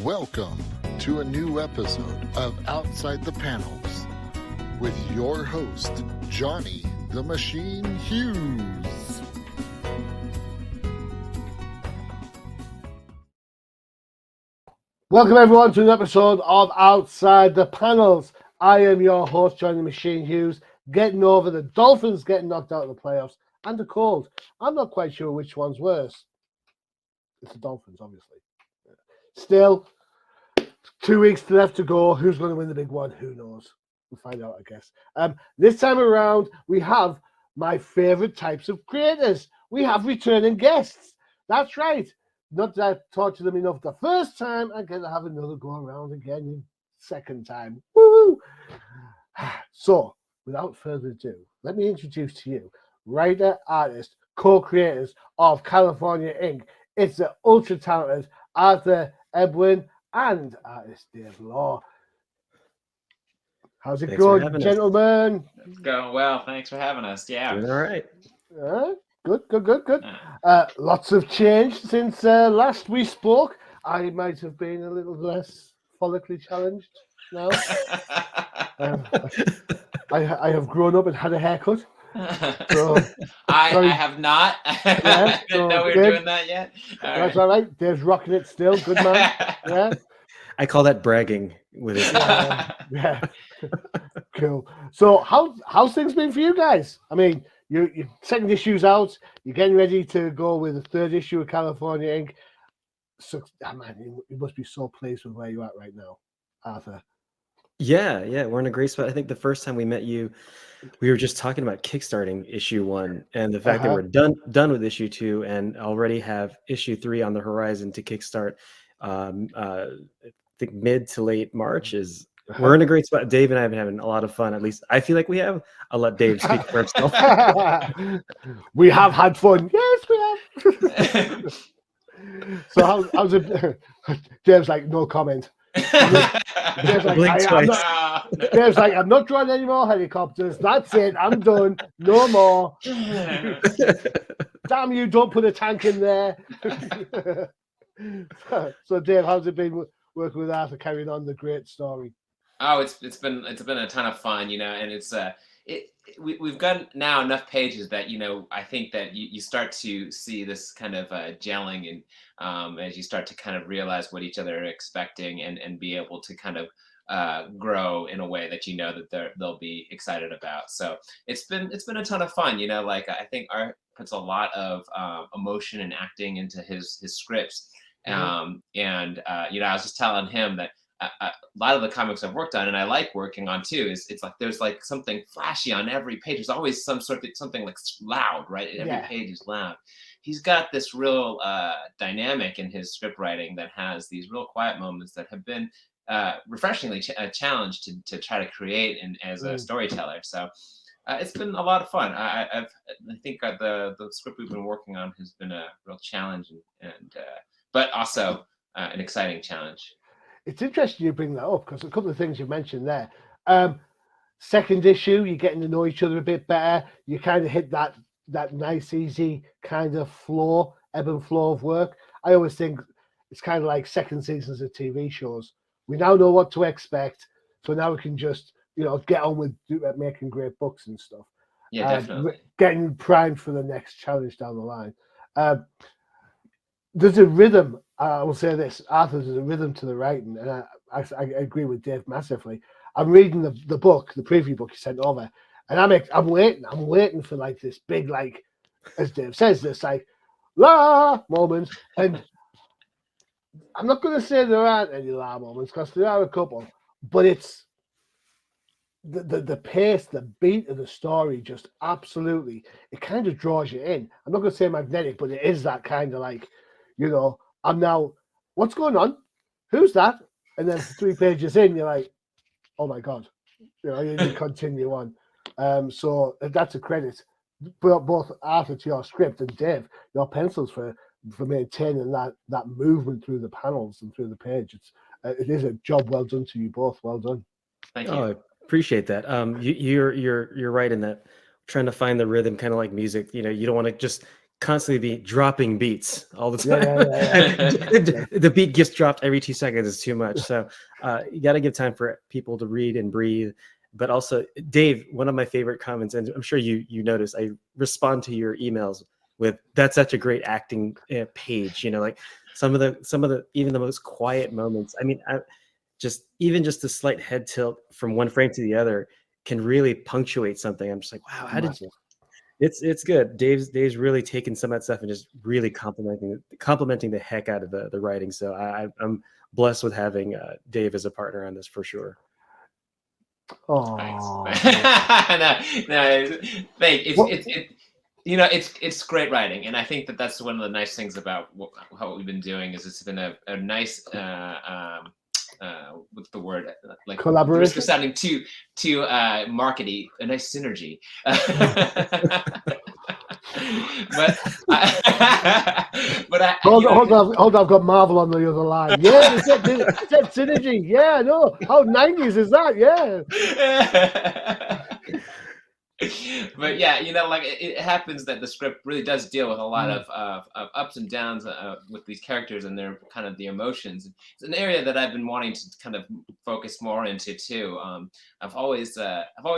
Welcome to a new episode of Outside the Panels with your host, Johnny the Machine Hughes. Welcome everyone to an episode of Outside the Panels. I am your host, Johnny the Machine Hughes, getting over the Dolphins getting knocked out of the playoffs and the cold. I'm not quite sure which one's worse. It's the Dolphins, obviously. Still, 2 weeks left to go. Who's going to win the big one? Who knows? We'll find out, I guess. This time around, we have my favorite types of creators. We have returning guests. That's right. Not that I talked to them enough the first time, I'm going to have another go around again second time. Woo! So, without further ado, let me introduce to you writer, artist, co-creators of California Inc. It's the ultra-talented Arthur Ebuen and artist Dave Law. How's it going, gentlemen? It's going well. Thanks for having us. Yeah. Doing all right. Good. Lots of change since last we spoke. I might have been a little less follically challenged now. I have grown up and had a haircut. So, I have not. I didn't know we were doing that yet. That's all right. Dave's rocking it still. Good man. Yeah. I call that bragging with it. Yeah. Cool. So how's things been for you guys? I mean, your second issue's out. You're getting ready to go with the third issue of California Inc. So, man, you must be so pleased with where you're at right now, Arthur. Yeah, we're in a great spot. I think the first time we met you, we were just talking about kickstarting issue 1 and the fact that we're done with issue 2 and already have issue 3 on the horizon to kickstart. I think mid to late March is. We're in a great spot. Dave and I have been having a lot of fun. At least I feel like we have. I'll let Dave speak for himself. We have had fun. Yes, we have. So how's it? Dave's like, no comment. Dave's like, I'm not drawing any more helicopters. That's it. I'm done. No more. Damn you! Don't put a tank in there. So Dave, how's it been working with Arthur, carrying on the great story? Oh, it's been a ton of fun, and it's we've got now enough pages that I think that you start to see this kind of gelling and as you start to kind of realize what each other are expecting and be able to kind of grow in a way that that they'll be excited about. So it's been a ton of fun, like I think Art puts a lot of emotion and acting into his scripts. I was just telling him that a lot of the comics I've worked on and I like working on too it's like there's like something flashy on every page. There's always something like loud, right? Every page is loud. He's got this real dynamic in his script writing that has these real quiet moments that have been refreshingly a challenge to try to create as a storyteller. So it's been a lot of fun. I think the script we've been working on has been a real challenge and but also an exciting challenge. It's interesting you bring that up because a couple of things you mentioned there. Second issue, you're getting to know each other a bit better. You kind of hit that nice, easy kind of ebb and flow of work. I always think it's kind of like second seasons of TV shows. We now know what to expect, so now we can just get on with making great books and stuff. Yeah, definitely. Getting primed for the next challenge down the line. There's a rhythm. I will say this, Arthur, there's a rhythm to the writing, and I agree with Dave massively. I'm reading the book, the preview book he sent over, and I'm waiting for like this big, like, as Dave says, this like la moments, and I'm not going to say there aren't any la moments because there are a couple, but it's the pace, the beat of the story just absolutely, it kind of draws you in. I'm not going to say magnetic, but it is that kind of like, I'm now, what's going on? Who's that? And then 3 pages in, you're like, oh my God. You continue on. So that's a credit, both Arthur to your script and Dave, your pencils for maintaining that movement through the panels and through the page. It is a job well done to you both. Well done. Thank you. Oh, I appreciate that. You're right in that trying to find the rhythm, kind of like music. You don't want to just constantly be dropping beats all the Yeah, time. yeah. The beat gets dropped every 2 seconds is too much. So you got to give time for people to read and breathe. But also, Dave, one of my favorite comments, and I'm sure you notice, I respond to your emails with "That's such a great acting page." You know, like some of the even the most quiet moments. I mean, just a slight head tilt from one frame to the other can really punctuate something. I'm just like, wow, how did you? It's good. Dave's really taken some of that stuff and just really complimenting the heck out of the writing. So I'm blessed with having Dave as a partner on this for sure. Oh, no, thank it's great writing, and I think that's one of the nice things about how we've been doing is it's been a nice what's the word, like collaboration, the risk of sounding too markety, a nice synergy. Hold on, I've got Marvel on the other line. Yeah, they said synergy. Yeah, no, how 90s is that? Yeah. But yeah, like it happens that the script really does deal with a lot of ups and downs with these characters and their kind of the emotions. It's an area that I've been wanting to kind of focus more into too. I've always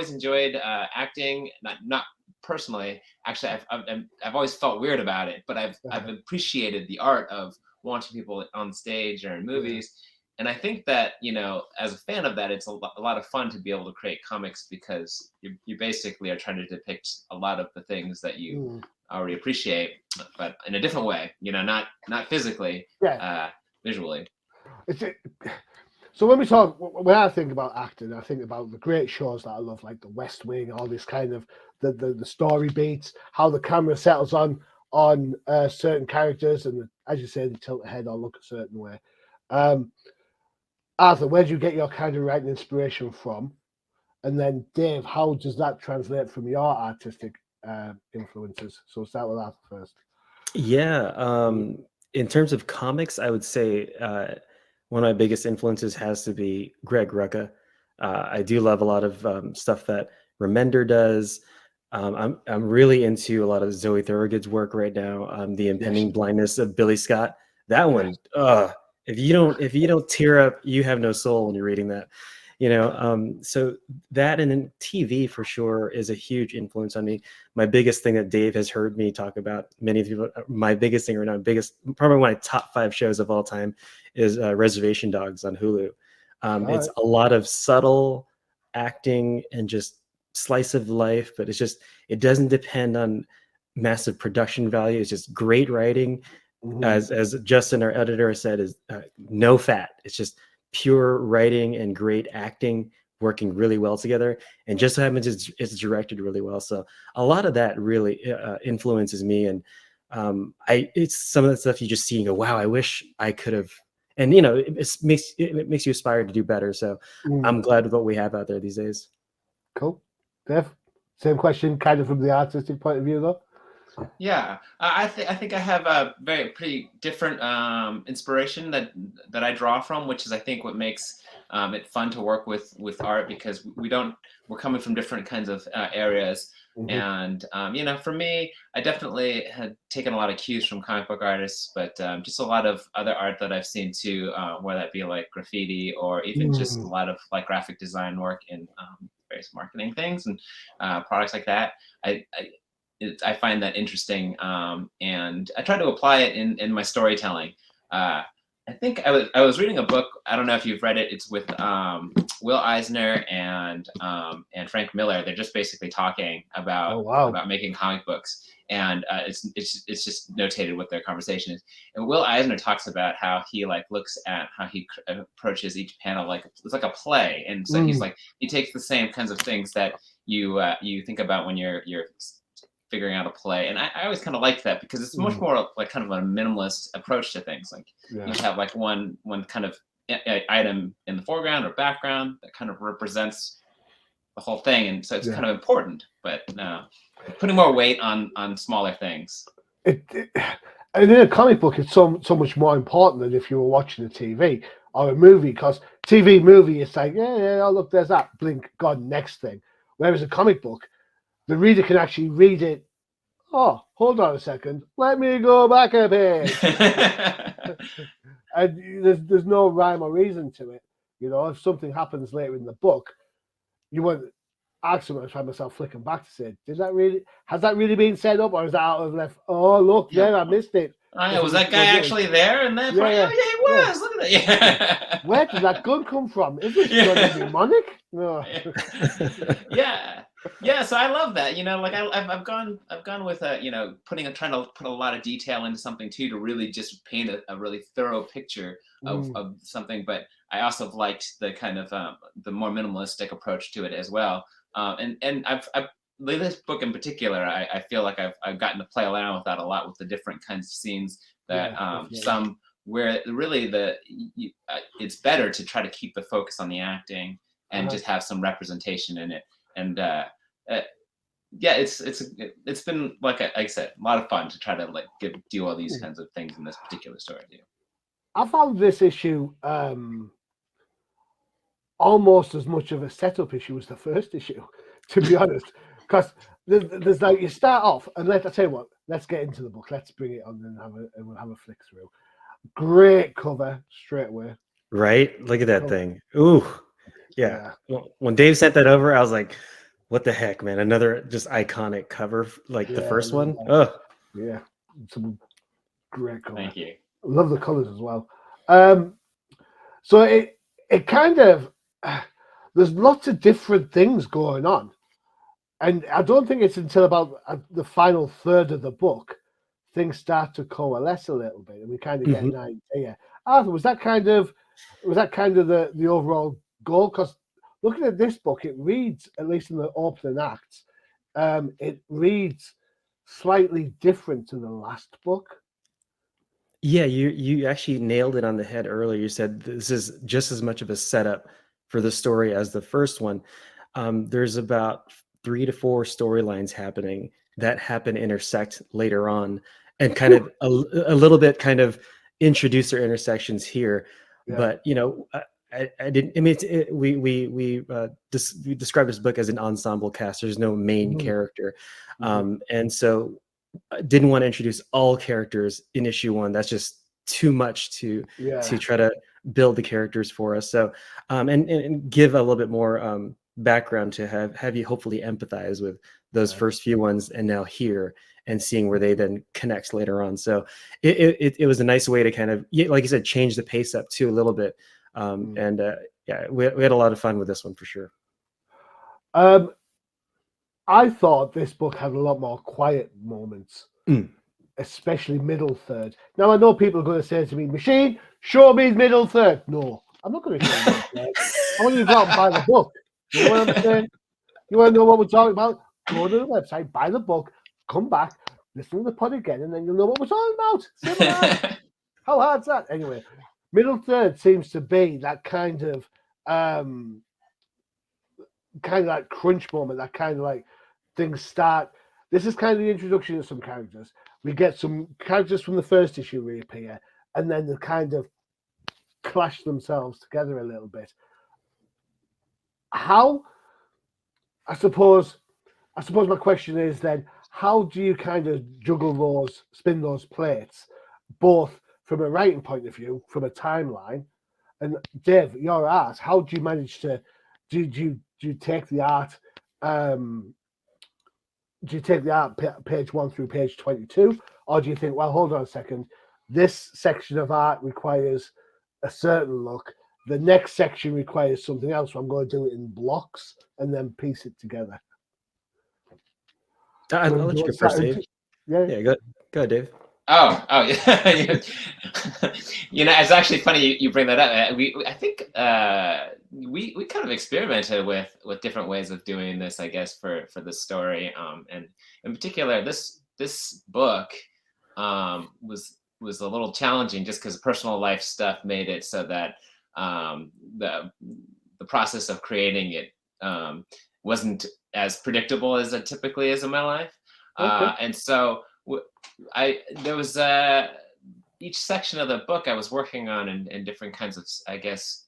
enjoyed acting, not personally. Actually, I've always felt weird about it, but I've appreciated the art of watching people on stage or in movies. Yeah. And I think that, as a fan of that, it's a lot of fun to be able to create comics because you basically are trying to depict a lot of the things that you already appreciate, but in a different way, not physically, visually. So when I think about acting, I think about the great shows that I love, like The West Wing, all this kind of the story beats, how the camera settles on certain characters, and as you say, they tilt the head or look a certain way. Arthur, where do you get your kind of writing inspiration from? And then Dave, how does that translate from your artistic influences? So we'll start with Arthur first. Yeah. In terms of comics, I would say one of my biggest influences has to be Greg Rucka. I do love a lot of stuff that Remender does. I'm really into a lot of Zoe Thorogood's work right now. The Impending Blindness of Billy Scott. That one, if you don't tear up, you have no soul when you're reading that. So that, and then TV for sure is a huge influence on me. My biggest thing that Dave has heard me talk about, many of you, my biggest thing right now, probably one of my top 5 shows of all time is Reservation Dogs on Hulu. It's a lot of subtle acting and just slice of life, but it doesn't depend on massive production value. It's just great writing. As Justin, our editor, said, is no fat. It's just pure writing and great acting working really well together, and just so happens it's directed really well. So a lot of that really influences me, and it's some of the stuff you just see and go, wow, I wish I could have. And it makes you aspire to do better. So I'm glad with what we have out there these days. Cool. Dev, same question, kind of from the artistic point of view, though. Yeah, I think I have a pretty different inspiration that I draw from, which is I think what makes it fun to work with art, because we're coming from different kinds of areas. And for me, I definitely had taken a lot of cues from comic book artists, but just a lot of other art that I've seen too, whether that be like graffiti or even just a lot of like graphic design work in various marketing things and products like that. I find that interesting, and I try to apply it in my storytelling. I think I was reading a book. I don't know if you've read it. It's with Will Eisner and Frank Miller. They're just basically talking about making comic books, and it's just notated what their conversation is. And Will Eisner talks about how he looks at how he approaches each panel like it's like a play, and so he's like he takes the same kinds of things that you think about when you're figuring out a play, and I always kind of like that because it's much more like kind of a minimalist approach to things. Like you have like one kind of item in the foreground or background that kind of represents the whole thing, and so it's kind of important, but putting more weight on smaller things. And in a comic book, it's so much more important than if you were watching a TV or a movie, because movie, it's like, oh look, there's that, blink, gone, next thing. Whereas a comic book, the reader can actually read it oh, hold on a second, let me go back a page. And there's no rhyme or reason to it. You know, if something happens later in the book, you won't ask someone. I find myself flicking back to say, has that really been set up, or is that out of left? Oh, look, Yeah. there, I missed it. Oh, yeah, was that guy actually there in that part? Yeah, Oh, yeah, he was. Look at that. Yeah. Where did that gun come from? Is this Yeah. gun demonic? No. Yeah. Yeah, so I love that. You know, like I've gone with trying to put a lot of detail into something too, to really just paint a really thorough picture of something. But I also have liked the kind of the more minimalistic approach to it as well. And I've this book in particular, I feel like I've gotten to play around with that a lot, with the different kinds of scenes that some where really it's better to try to keep the focus on the acting and just have some representation in it. And yeah, it's been like I said, a lot of fun to try to like do all these kinds of things in this particular story too. I found this issue almost as much of a setup issue as the first issue, to be honest. Because there's like, you start off, and I tell you what, let's get into the book. Let's bring it on and we'll have a flick through. Great cover straight away. Right? Look at that thing. Ooh. Yeah. Well, when Dave sent that over, I was like, what the heck, man? Another just iconic cover like the first one. Oh. Yeah. Some great cover. Thank you. Love the colors as well. So it kind of, there's lots of different things going on. And I don't think it's until about the final third of the book things start to coalesce a little bit, and we kind of get an idea. Arthur, was that kind of the overall goal? Because looking at this book, it reads, at least in the opening acts, it reads slightly different to the last book. Yeah, you actually nailed it on the head earlier. You said this is just as much of a setup for the story as the first one. There's about 3 to 4 storylines happening that intersect later on, and kind of a little bit kind of introduce their intersections here. Yeah. But you know, I didn't. I mean, we described this book as an ensemble cast. There's no main character, and so I didn't want to introduce all characters in issue 1. That's just too much to try to build the characters for us. So and give a little bit more background to have you hopefully empathize with those first few ones, and now here and seeing where they then connect later on. So it was a nice way to kind of, like you said, change the pace up too a little bit. And yeah, we had a lot of fun with this one for sure. I thought this book had a lot more quiet moments, especially middle third. Now, I know people are going to say to me, Machine, show me middle third. No, I'm not going to show you middle third. I want you to go out and buy the book. You know what I'm saying? You want to know what we're talking about? Go to the website, buy the book, come back, listen to the pod again, and then you'll know what we're talking about. Simple as. How hard's that? Anyway, middle third seems to be that kind of like crunch moment, that kind of like things start. This is kind of the introduction of some characters. We get some characters from the first issue reappear, and then they kind of clash themselves together a little bit. How? I suppose my question is then, how do you kind of spin those plates, both from a writing point of view, from a timeline, and Dave, your art, how do you manage to, do you take the art, page 1 through page 22, or do you think, well, hold on a second, this section of art requires a certain look, the next section requires something else, so I'm going to do it in blocks and then piece it together? I'll let you go first, Dave. Yeah, go ahead, Dave. Oh, yeah. You know, it's actually funny you bring that up. I think we kind of experimented with different ways of doing this, I guess, for this story. And in particular, this book was a little challenging just because personal life stuff made it so that the process of creating it wasn't as predictable as it typically is in my life. Okay. And so there was each section of the book I was working on in different kinds of, I guess,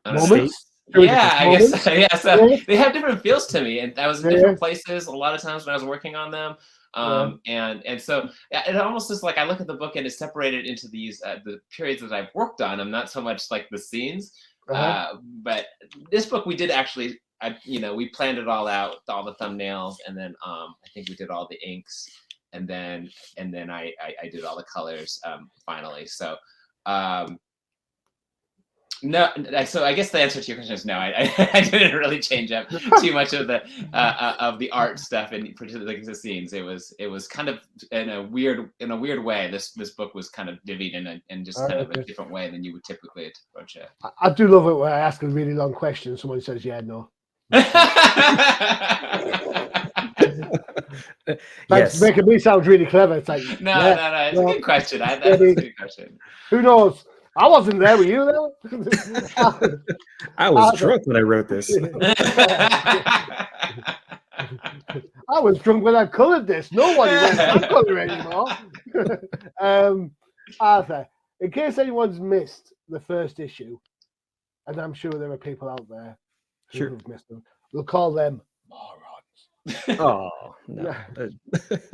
moments. Yeah, I guess. performance. Yeah, so Yeah. they have different feels to me, and I was in Yeah. different places a lot of times when I was working on them. Yeah. And so yeah, it almost is like I look at the book and it's separated into these the periods that I've worked on. I'm not so much like the scenes, but this book we did actually. We planned it all out, all the thumbnails, and then I think we did all the inks, and then I did all the colors finally. So. No, so I guess the answer to your question is no. I didn't really change up too much of the art stuff, and particularly the scenes. It was kind of in a weird way. This book was kind of divvied in just kind of a different way than you would typically approach it. I do love it when I ask a really long question. Someone says, "Yeah, no." Thanks for making me sound really clever. It's like no. It's a good question. That's a good question. Who knows? I wasn't there. Were you there? I was drunk when I wrote this. I was drunk when I coloured this. Nobody knows my colour anymore. Arthur, in case anyone's missed the first issue, and I'm sure there are people out there who have missed them, we'll call them morons. Oh, no.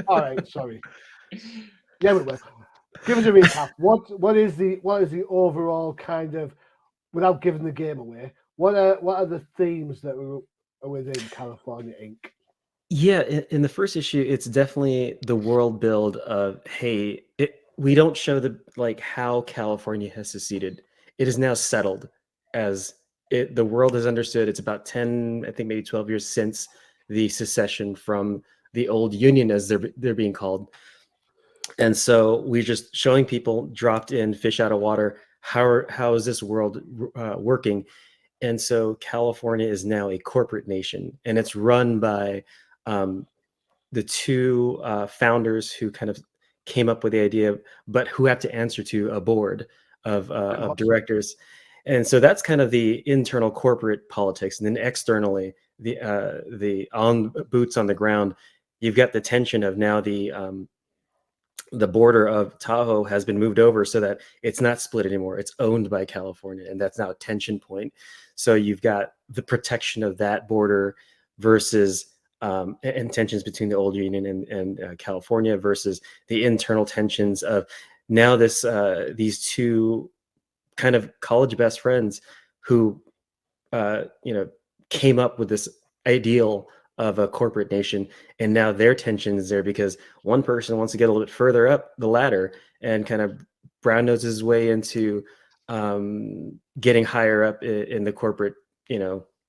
All right, sorry. Yeah, we will. Give us a recap. What is the overall kind of, without giving the game away, what are the themes that are within California Inc.? Yeah, in the first issue, it's definitely the world build of, hey, we don't show how California has seceded. It is now settled as the world has understood. It's about 10, I think maybe 12 years since the secession from the old Union, as they're being called. And so we're just showing people dropped in, fish out of water. How is this world working? And so California is now a corporate nation, and it's run by the two founders who kind of came up with the idea, but who have to answer to a board of directors. And so that's kind of the internal corporate politics. And then externally, the on boots on the ground, you've got the tension of now the border of Tahoe has been moved over so that it's not split anymore. It's owned by California, and that's now a tension point. So you've got the protection of that border versus and tensions between the old Union and California versus the internal tensions of now these two kind of college best friends who came up with this ideal of a corporate nation, and now their tension is there because one person wants to get a little bit further up the ladder and kind of brown noses his way into getting higher up in the corporate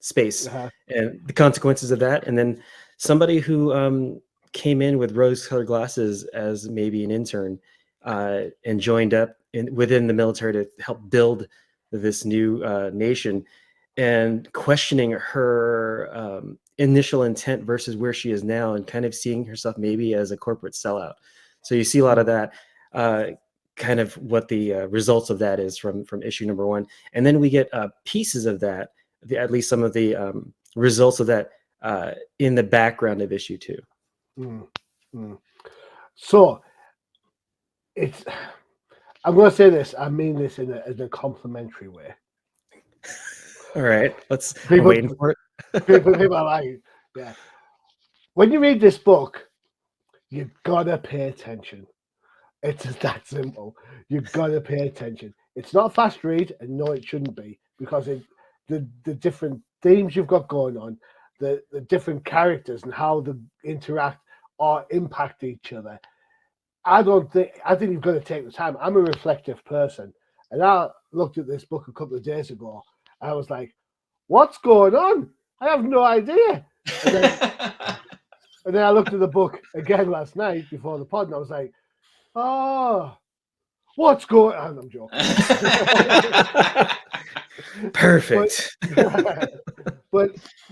space, and the consequences of that. And then somebody who came in with rose-colored glasses as maybe an intern and joined up within the military to help build this new nation, and questioning her initial intent versus where she is now, and kind of seeing herself maybe as a corporate sellout. So you see a lot of that, kind of what the results of that is from issue number 1. And then we get pieces of that, at least some of the results of that in the background of issue 2. So I'm going to say this, I mean this in a complimentary way. All right, I'm waiting for it. people are like, yeah. When you read this book, you've got to pay attention. It's that simple. You've got to pay attention. It's not a fast read, and no, it shouldn't be, because the different themes you've got going on, the different characters and how they interact or impact each other. I think you've got to take the time. I'm a reflective person, and I looked at this book a couple of days ago, and I was like, what's going on? I have no idea. And then I looked at the book again last night before the pod, and I was like, oh, what's going on? I'm joking. Perfect. But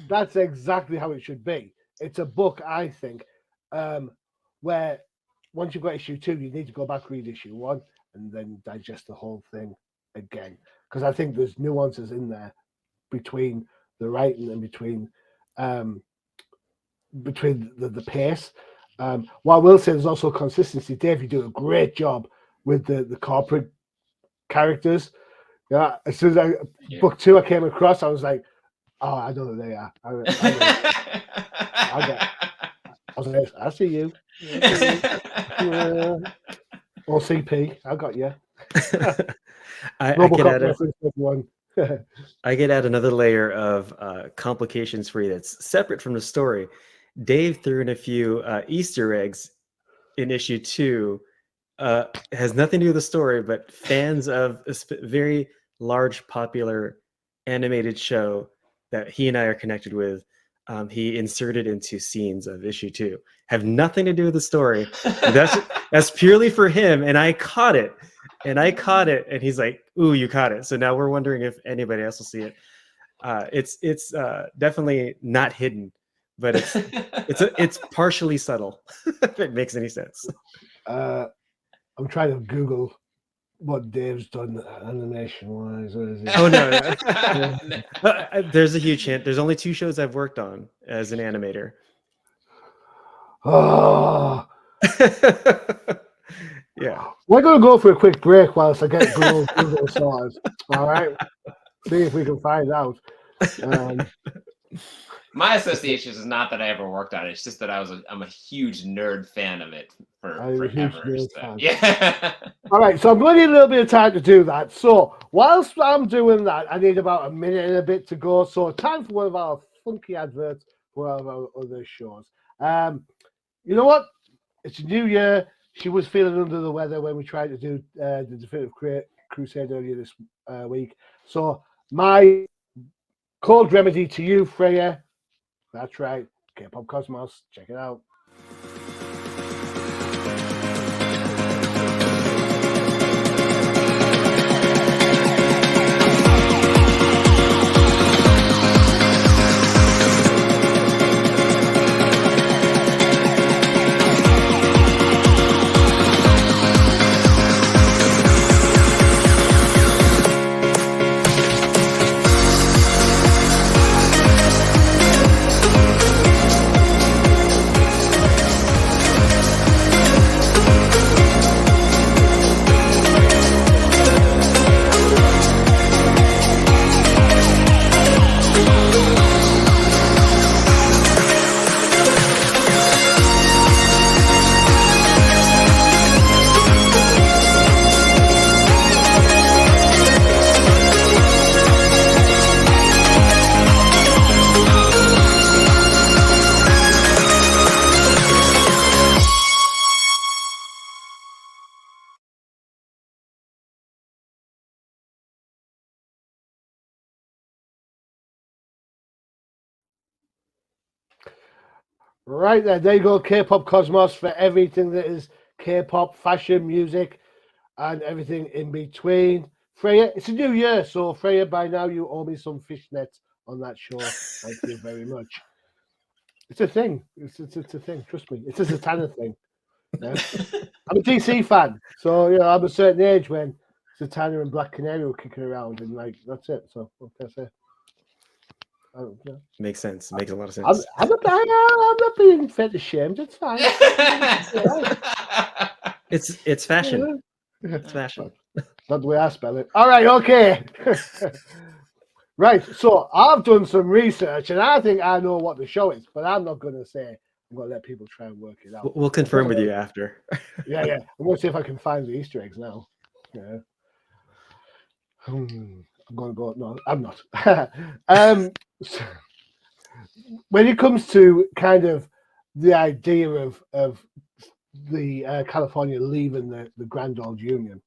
that's exactly how it should be. It's a book, I think, where once you've got issue 2, you need to go back, read issue 1, and then digest the whole thing again. Because I think there's nuances in there between the writing and between the pace. What I will say, there's also consistency. Dave, you do a great job with the corporate characters. Yeah, as soon as book 2 I came across, I was like, Oh, I know who they are. I see you. OCP, I got you. I could Robocop add reference, everyone. I could add another layer of complications for you that's separate from the story. Dave threw in a few Easter eggs in issue 2. Has nothing to do with the story, but fans of a very large, popular animated show that he and I are connected with, he inserted into scenes of issue 2. Have nothing to do with the story. That's purely for him, and I caught it. And he's like, "Ooh, you caught it!" So now we're wondering if anybody else will see it. It's definitely not hidden, but it's partially subtle. If it makes any sense. I'm trying to Google what Dave's done animation-wise. Oh no. There's a huge hint. There's only 2 shows I've worked on as an animator. Oh, yeah. we're going to go for a quick break whilst I get Google sorted. All right, see if we can find out. My association is not that I ever worked on it. It's just that I'm a huge nerd fan of it forever. So, yeah. All right, so I'm going to need a little bit of time to do that. So whilst I'm doing that, I need about a minute and a bit to go. So time for one of our funky adverts for one of our other shows. You know what? It's a new year. She was feeling under the weather when we tried to do the Definitive Crusade earlier this week. So my cold remedy to you, Freya. That's right. K-Pop Cosmos. Check it out. Right there you go, K-Pop Cosmos for everything that is K-pop, fashion, music, and everything in between. Freya, it's a new year, so Freya, by now you owe me some fishnets on that show. Thank you very much. It's a thing. It's a thing. Trust me. It's a Zatanna thing. Yeah? I'm a DC fan, so I'm a certain age when Zatanna and Black Canary were kicking around, and like that's it. So what can I say? Makes sense. Makes a lot of sense. I'm not being fed ashamed. It's fine. It's fashion. It's fashion. Not the way I spell it. All right, okay. Right, so I've done some research, and I think I know what the show is, but I'm not going to say. I'm going to let people try and work it out. We'll confirm with you after. Yeah. I'm going to see if I can find the Easter eggs now. Yeah. I'm going to go. No, I'm not. When it comes to kind of the idea of the California leaving the Grand Old Union,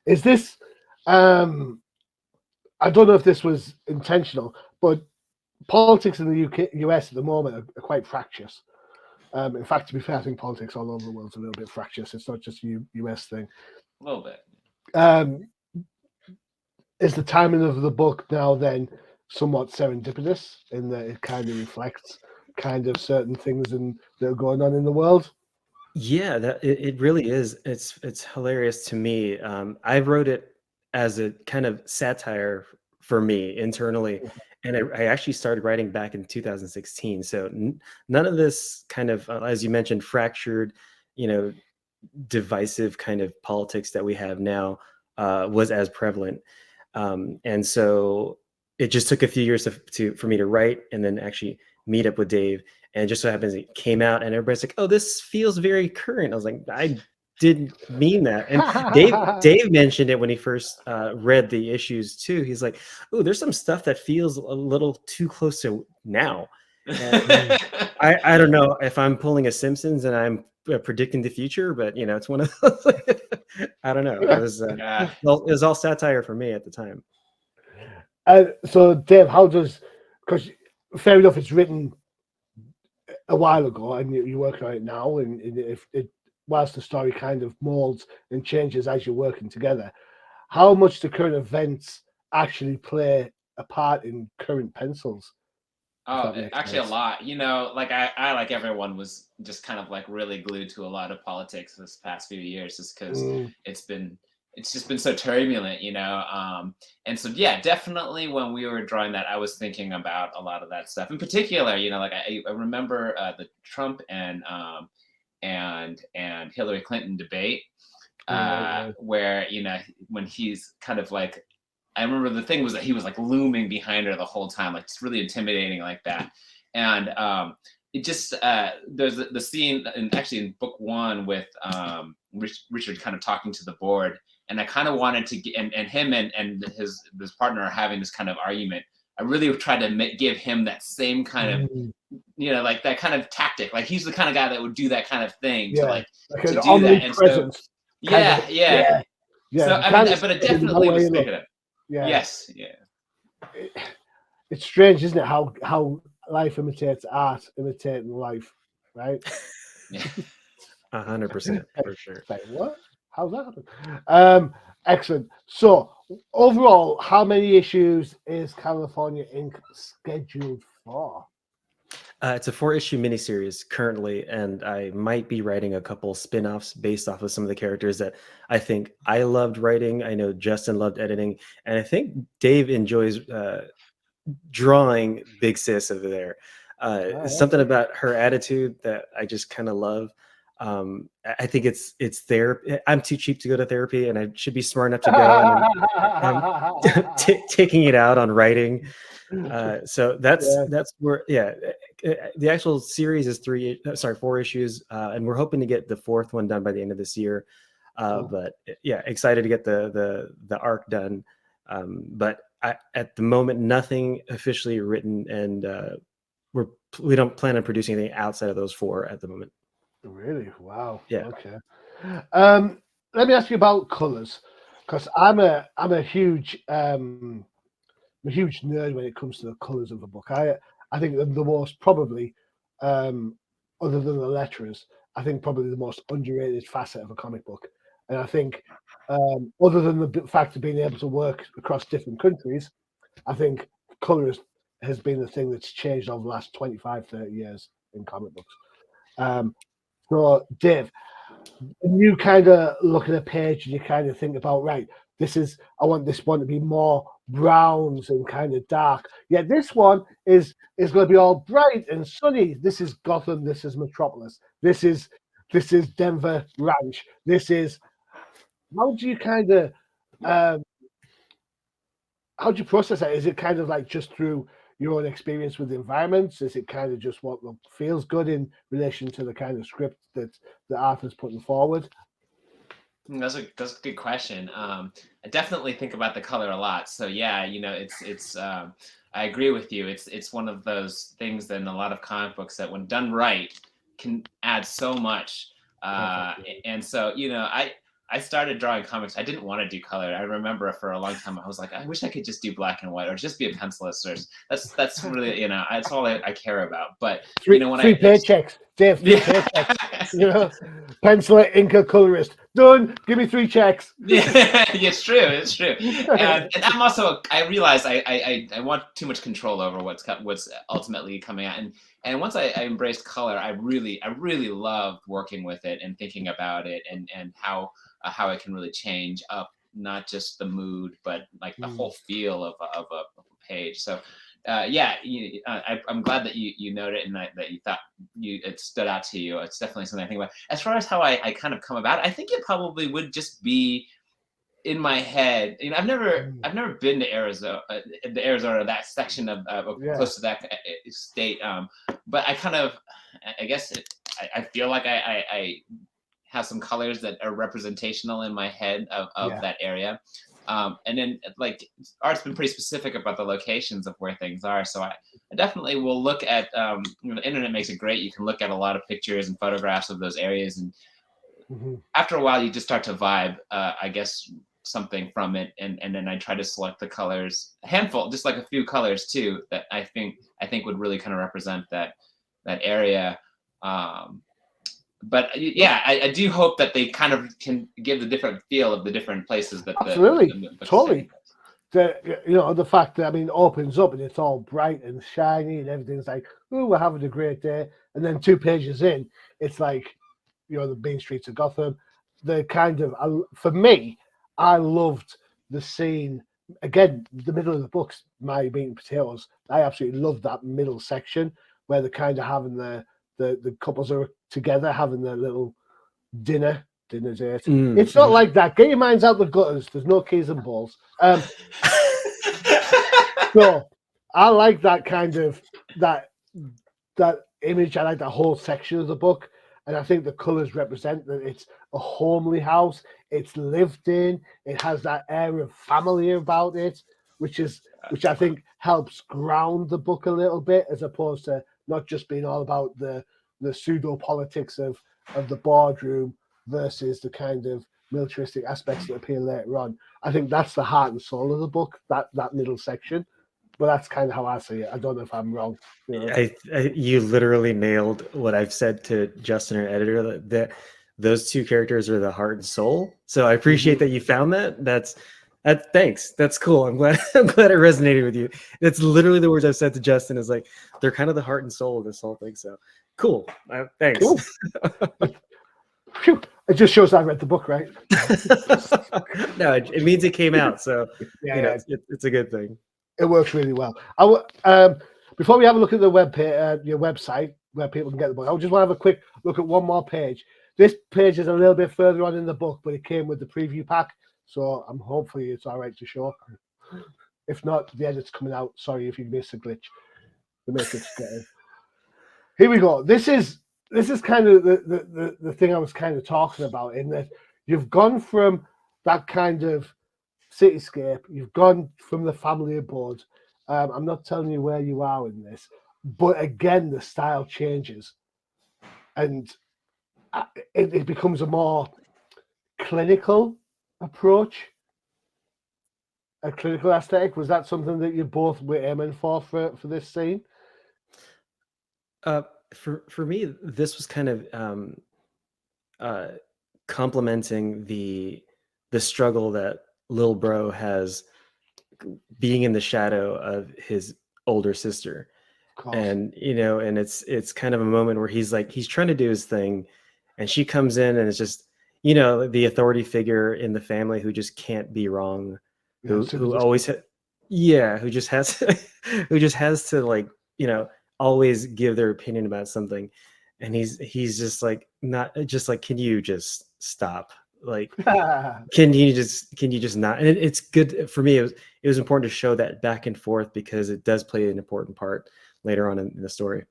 is this? I don't know if this was intentional, but politics in the US at the moment are quite fractious. In fact, to be fair, I think politics all over the world is a little bit fractious. It's not just a US thing. A little bit. Is the timing of the book now then somewhat serendipitous in that it kind of reflects kind of certain things that are going on in the world? Yeah, it really is. It's hilarious to me. I wrote it as a kind of satire for me internally, and I actually started writing back in 2016. So none of this kind of, as you mentioned, fractured, divisive kind of politics that we have now was as prevalent. And so it just took a few years for me to write and then actually meet up with Dave. And just so happens it came out and everybody's like, oh, this feels very current. I was like, I didn't mean that. And Dave mentioned it when he first read the issues too. He's like, oh, there's some stuff that feels a little too close to now. I don't know if I'm pulling a Simpsons and I'm predicting the future, but you know, it's one of those. I don't know. It was all satire for me at the time. So Dave, how does, because fair enough, it's written a while ago and you're working on it now, and if it, whilst the story kind of molds and changes as you're working together, how much do current events actually play a part in current pencils? Oh, actually a lot. You know, like I like everyone was just kind of like really glued to a lot of politics this past few years, just because it's just been so turbulent, you know. And so yeah, definitely when we were drawing that, I was thinking about a lot of that stuff. In particular, you know, like I remember the Trump and Hillary Clinton debate, where, you know, when he's kind of like, I remember the thing was that he was like looming behind her the whole time, like just really intimidating like that. And it just there's the scene actually in book 1 with Richard kind of talking to the board, and I kind of wanted to get, and him and his partner are having this kind of argument. I really tried to give him that same kind of, you know, like that kind of tactic. Like he's the kind of guy that would do that kind of thing to to do that. And so yeah. So I mean, but it definitely was picking up. Yeah. Yes. Yeah. It's strange, isn't it? How life imitates art, imitating life, right? Yeah. 100% for sure. Like, what? How's that happen? Excellent. So overall, how many issues is California Inc. scheduled for? It's a 4-issue miniseries currently, and I might be writing a couple spin-offs based off of some of the characters that I think I loved writing. I know Justin loved editing, and I think Dave enjoys drawing Big Sis over there. Something about her attitude that I just kind of love. I think it's therapy. I'm too cheap to go to therapy, and I should be smart enough to go. And I'm taking it out on writing. So that's where the actual series is 4 issues, and we're hoping to get the 4th one done by the end of this year. But yeah, excited to get the arc done. But at the moment, nothing officially written, and we don't plan on producing anything outside of those 4 at the moment. Really? Wow. Yeah. Okay. Let me ask you about colors, because I'm a huge nerd when it comes to the colors of the book. I think the most probably, other than the letterers, I think probably the most underrated facet of a comic book. And I think, other than the fact of being able to work across different countries, I think color has been the thing that's changed over the last 25, 30 years in comic books. So, Dave, when you kind of look at a page and you kind of think about, right, I want this one to be more browns and kind of dark. Yeah, this one is going to be all bright and sunny. This is Gotham. This is Metropolis. This is Denver Ranch. How do you kind of, how do you process that? Is it kind of like just through your own experience with the environments? Is it kind of just what feels good in relation to the kind of script that the author's putting forward? That's a good question. I definitely think about the color a lot. So yeah, you know, it's I agree with you. It's one of those things that in a lot of comic books that when done right can add so much. And so, you know, I started drawing comics. I didn't want to do color. I remember for a long time I was like, I wish I could just do black and white or just be a pencilist. Or that's really, you know, that's all I care about. But you know, when three paychecks, Dave, paychecks, you know, penciler, inker, colorist, done. Give me 3 checks. Yeah, it's true. It's true. And I'm also, I realized I want too much control over what's ultimately coming out. And once I embraced color, I really loved working with it and thinking about it and how it can really change up not just the mood, but like the whole feel of a page. So yeah, I'm glad that you noted and that you thought it stood out to you. It's definitely something I think about. As far as how I kind of come about, I think it probably would just be in my head. I've never been to Arizona, that section of Yeah. close to that state. But I kind of, I guess I feel like I have some colors that are representational in my head of that area. And then like art's been pretty specific about the locations of where things are. So I definitely will look at, the internet makes it great. You can look at a lot of pictures and photographs of those areas. And after a while, you just start to vibe, I guess, something from it. And then I try to select the colors, a handful, just like a few colors too, that I think would really kind of represent that area. But yeah, I do hope that they kind of can give the different feel of the different places that absolutely, totally. The fact that it opens up and it's all bright and shiny and everything's like, oh, we're having a great day, and then 2 pages in, it's like, the main streets of Gotham. The kind of, for me, I loved the scene. Again, the middle of the book's my meat and potatoes. I absolutely loved that middle section where they're kind of having the couples are together having their little dinner date. It's not like that. Get your minds out the gutters. There's no keys and balls. So I like that kind of that image. I like that whole section of the book, and I think the colors represent that it's a homely house. It's lived in. It has that air of family about it, which I think helps ground the book a little bit, as opposed to not just being all about the pseudo politics of the boardroom versus the kind of militaristic aspects that appear later on. I think that's the heart and soul of the book, that middle section. But that's kind of how I see it. I don't know if I'm wrong. You literally nailed what I've said to Justin, our editor, that those 2 characters are the heart and soul. So I appreciate that you found that. Thanks. That's cool. I'm glad it resonated with you. That's literally the words I've said to Justin, is like, they're kind of the heart and soul of this whole thing. So cool. Thanks. Cool. It just shows I read the book, right? No, it means it came out. So it's a good thing. It works really well. Before we have a look at the your website where people can get the book, I just want to have a quick look at one more page. This page is a little bit further on in the book, but it came with the preview pack, so hopefully it's all right to show. If not, the edit's coming out. Sorry if you missed a glitch. The matrix getting. Here we go. This is kind of the thing I was kind of talking about, in that you've gone from that kind of cityscape, you've gone from the family abode. I'm not telling you where you are in this, but again, the style changes, and it becomes a more clinical approach, a clinical aesthetic. Was that something that you both were aiming for this scene? For me, this was kind of complementing the struggle that Lil Bro has, being in the shadow of his older sister. And and it's kind of a moment where he's trying to do his thing, and she comes in and it's just the authority figure in the family who just can't be wrong, who always who just has to always give their opinion about something, and he's just not just can you just stop, can you just not? And it's good for me. It was important to show that back and forth, because it does play an important part later on in the story.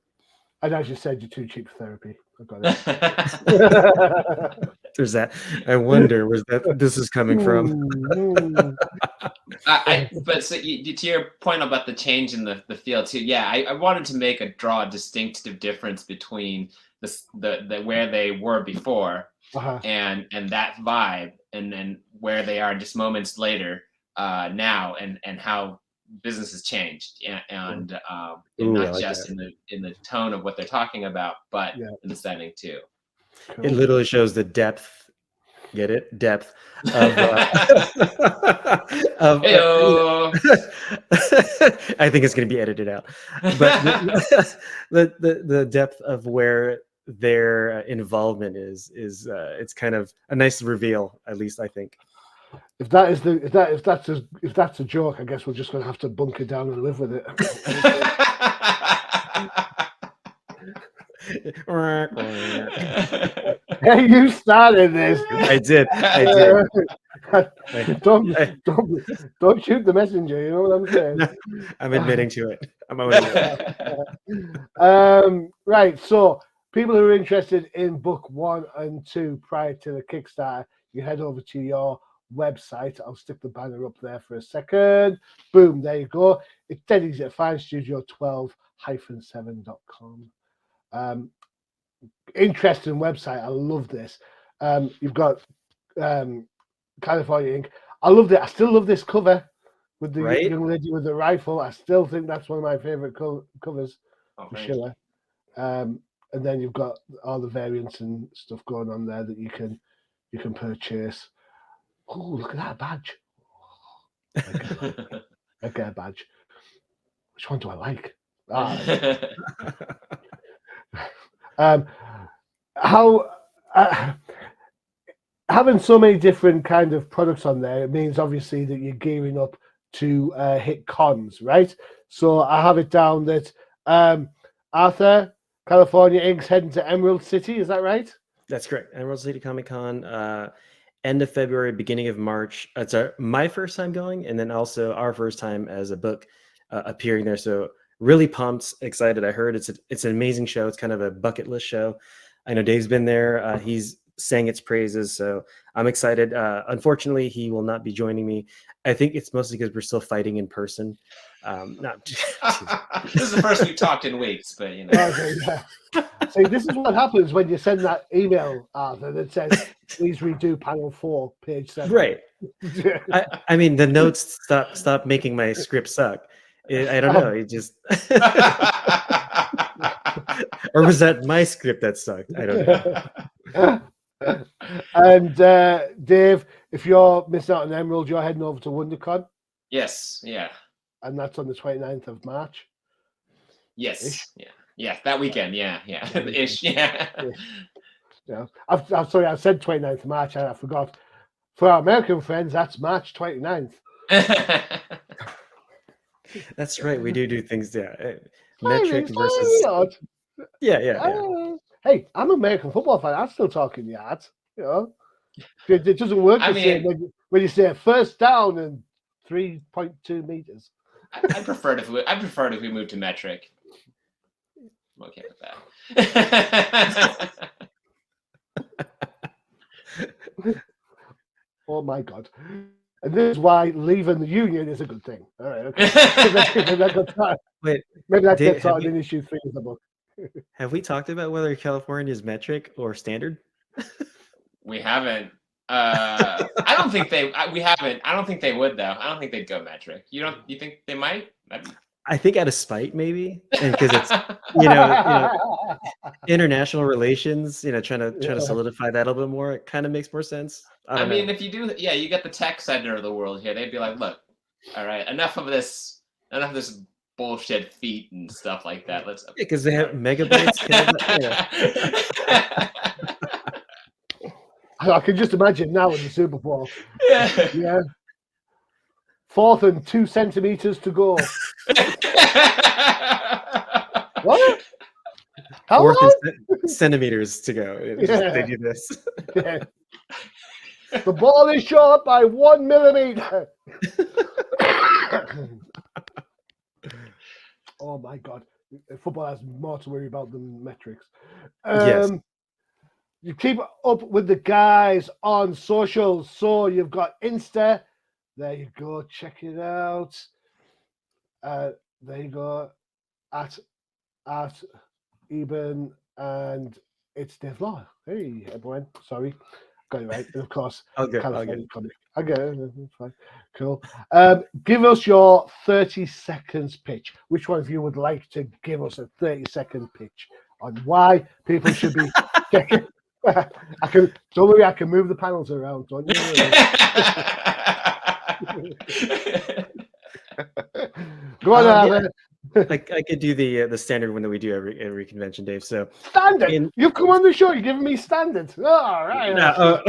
And as you said, you're too cheap for therapy. I've got it. There's that. I wonder where this is coming from. But so to your point about the change in the feel too, I wanted to draw a distinctive difference between the where they were before and that vibe, and then where they are just moments later now, and how business has changed, and not just in the tone of what they're talking about, but in the setting too. Cool. It literally shows the depth. Get it? Depth of. I think it's going to be edited out, but the depth of where their involvement is it's kind of a nice reveal, at least I think. If that's a joke, I guess we're just going to have to bunker down and live with it. Hey, you started this. I did. don't shoot the messenger. You know what I'm saying? No, I'm admitting to it. I'm owning it. Right. So people who are interested in book 1 and 2 prior to the Kickstarter, you head over to your website. I'll stick the banner up there for a second. Boom, there you go. It's dead easy to find, studio12-7.com. Interesting website. I love this. You've got California Ink. I loved it. I still love this cover with the Right? young lady with the rifle. I still think that's one of my favorite covers for thank sure. And then you've got all the variants and stuff going on there that you can purchase. Oh, look at that badge! I get a badge. Which one do I like? How having so many different kind of products on there, it means obviously that you're gearing up to hit cons, right? So I have it down that Arthur, California Ink's heading to Emerald City. Is that right? That's correct. Emerald City Comic Con, end of February, beginning of March. It's my first time going, and then also our first time as a book appearing there. So really pumped, excited. I heard it's an amazing show. It's kind of a bucket list show. I know Dave's been there. He's sang its praises, so I'm excited. Unfortunately, he will not be joining me. I think it's mostly because we're still fighting in person. This is the first we've talked in weeks, but you know. Okay, yeah. See, this is what happens when you send that email, Arthur, that says, please redo panel 4, page 7. Right. I mean, the notes stop making my script suck. I don't know. It just or was that my script that sucked? I don't know. And Dave, if you're missing out on Emerald, you're heading over to WonderCon. Yes, yeah. And that's on the 29th of March. Yes, Ish. yeah. That weekend, yeah. Ish, yeah. Yeah. I'm sorry, I said 29th of March and I forgot. For our American friends, that's March 29th. That's right. We do things. Yeah. Metric versus. Yeah. Hey, I'm an American football fan. I'm still talking yards. You know, it doesn't work the same when you say first down and 3.2 meters. I prefer if we move to metric. I'm okay with that. Oh my God. And this is why leaving the union is a good thing. All right, okay. Wait, maybe that gets started in issue 3 of the book. Have we talked about whether California is metric or standard? We haven't. I don't think we haven't. I don't think they would though. I don't think they'd go metric. You think they might? I think out of spite, maybe, and because it's you know international relations. Trying to solidify that a little bit more. It kind of makes more sense. I mean, if you do, you get the tech center of the world here. They'd be like, look, all right, enough of this bullshit feet and stuff like that. Let's because they have megabytes. I can just imagine now in the Super Bowl. Yeah. 4th and 2 centimeters to go. What? How 4th and centimeters to go. They do this. Yeah. The ball is short by 1 millimeter. Oh my God. Football has more to worry about than metrics. Yes. You keep up with the guys on socials. So you've got Insta. There you go. Check it out. There you go. At Ebuen, and it's Dave Law. Hey, everyone. Sorry. Got it right. And of course, California Comic. I get it. That's fine. Cool. Give us your 30 seconds pitch. Which one of you would like to give us a 30-second pitch on why people should be checking? Don't worry, I can move the panels around. Don't you worry. Go on, Alan. I could do the standard one that we do every convention, Dave. So standard. You've come on the show. You're giving me standard. All right. No,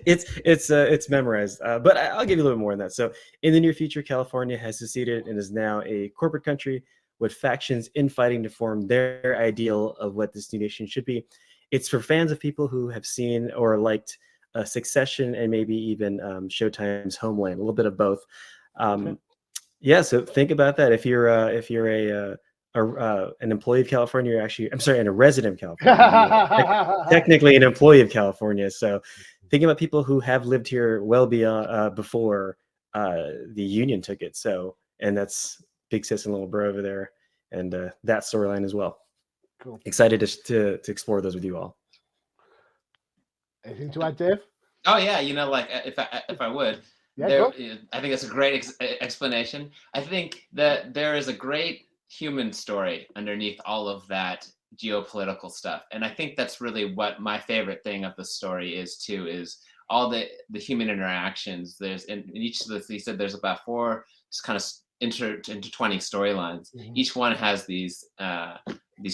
it's memorized. But I'll give you a little bit more on that. So in the near future, California has seceded and is now a corporate country with factions infighting to form their ideal of what this new nation should be. It's for fans of people who have seen or liked Succession and maybe even Showtime's Homeland, a little bit of both. Yeah, so think about that. If you're an employee of California, you're actually, I'm sorry, and a resident of California, technically an employee of California. So thinking about people who have lived here well beyond before the Union took it. So, and that's Big Sis and Little Bro over there, and that storyline as well. Cool. Excited to explore those with you all. Anything to add, Dave? Oh yeah, like if I would, I think that's a great explanation. I think that there is a great human story underneath all of that geopolitical stuff, and I think that's really what my favorite thing of the story is too. Is all the human interactions. There's in each of the, he said there's about 4 just kind of intertwining storylines. Mm-hmm. Each one has these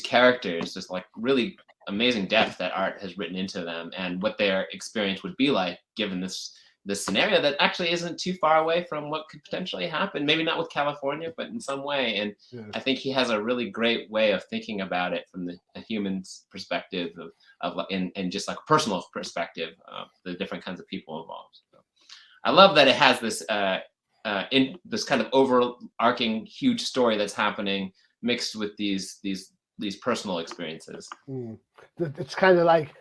characters, just like really amazing depth that art has written into them, and what their experience would be like given this scenario that actually isn't too far away from what could potentially happen. Maybe not with California, but in some way. And I think he has a really great way of thinking about it from a human's perspective and just like a personal perspective of the different kinds of people involved. So I love that it has this in this kind of overarching huge story that's happening mixed with these personal experiences. It's kind of like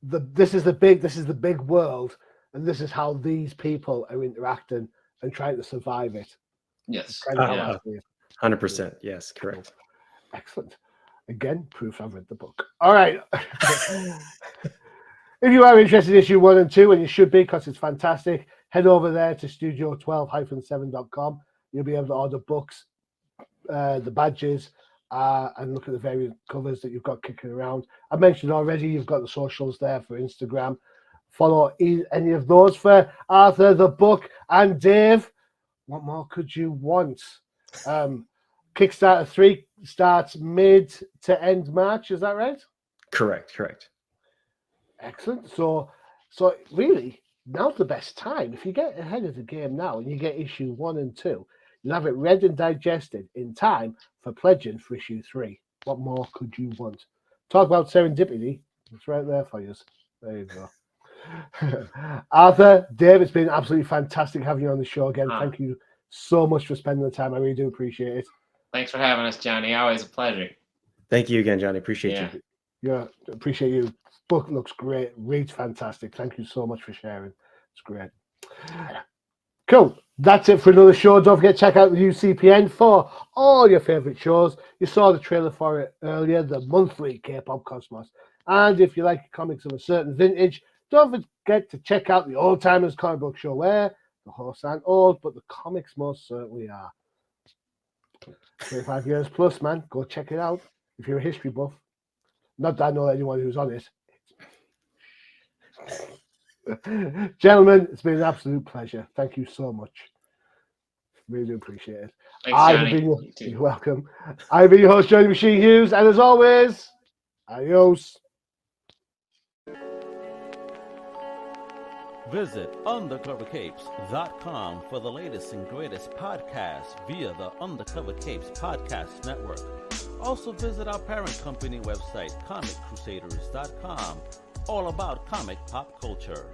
this is the big world, and this is how these people are interacting and trying to survive it. Yes, 100%. Yes, correct. Excellent. Again, proof I've read the book. All right. If you are interested in issue 1 and 2, and you should be because it's fantastic, head over there to studio12-7.com. You'll be able to order books, the badges, and look at the various covers that you've got kicking around. I mentioned already you've got the socials there for Instagram. Follow any of those for Arthur, the book, and Dave. What more could you want? Kickstarter 3 starts mid to end March. Is that right? Correct. Excellent. So really, now's the best time. If you get ahead of the game now and you get issue 1 and 2, you'll have it read and digested in time for pledging for issue 3. What more could you want? Talk about serendipity. It's right there for you. There you go. Arthur, Dave, it's been absolutely fantastic having you on the show again. Thank you so much for spending the time. I really do appreciate it. Thanks for having us, Johnny. Always a pleasure. Thank you again, Johnny. Appreciate you. Yeah, appreciate you. Book looks great. Reads fantastic. Thank you so much for sharing. It's great. Cool. That's it for another show. Don't forget to check out the UCPN for all your favorite shows. You saw the trailer for it earlier, the monthly K-Pop Cosmos. And if you like comics of a certain vintage, don't forget to check out the Old Timers Comic Book Show, where the hosts aren't old, but the comics most certainly are. 25 years plus, man. Go check it out if you're a history buff. Not that I know anyone who's on it. Gentlemen, it's been an absolute pleasure. Thank you so much. Really do appreciate it. Thanks, you're welcome. I've been your host, Johnny Machine Hughes, and as always, adios. Visit undercovercapes.com for the latest and greatest podcasts via the Undercover Capes Podcast Network. Also visit our parent company website, comiccrusaders.com, all about comic pop culture.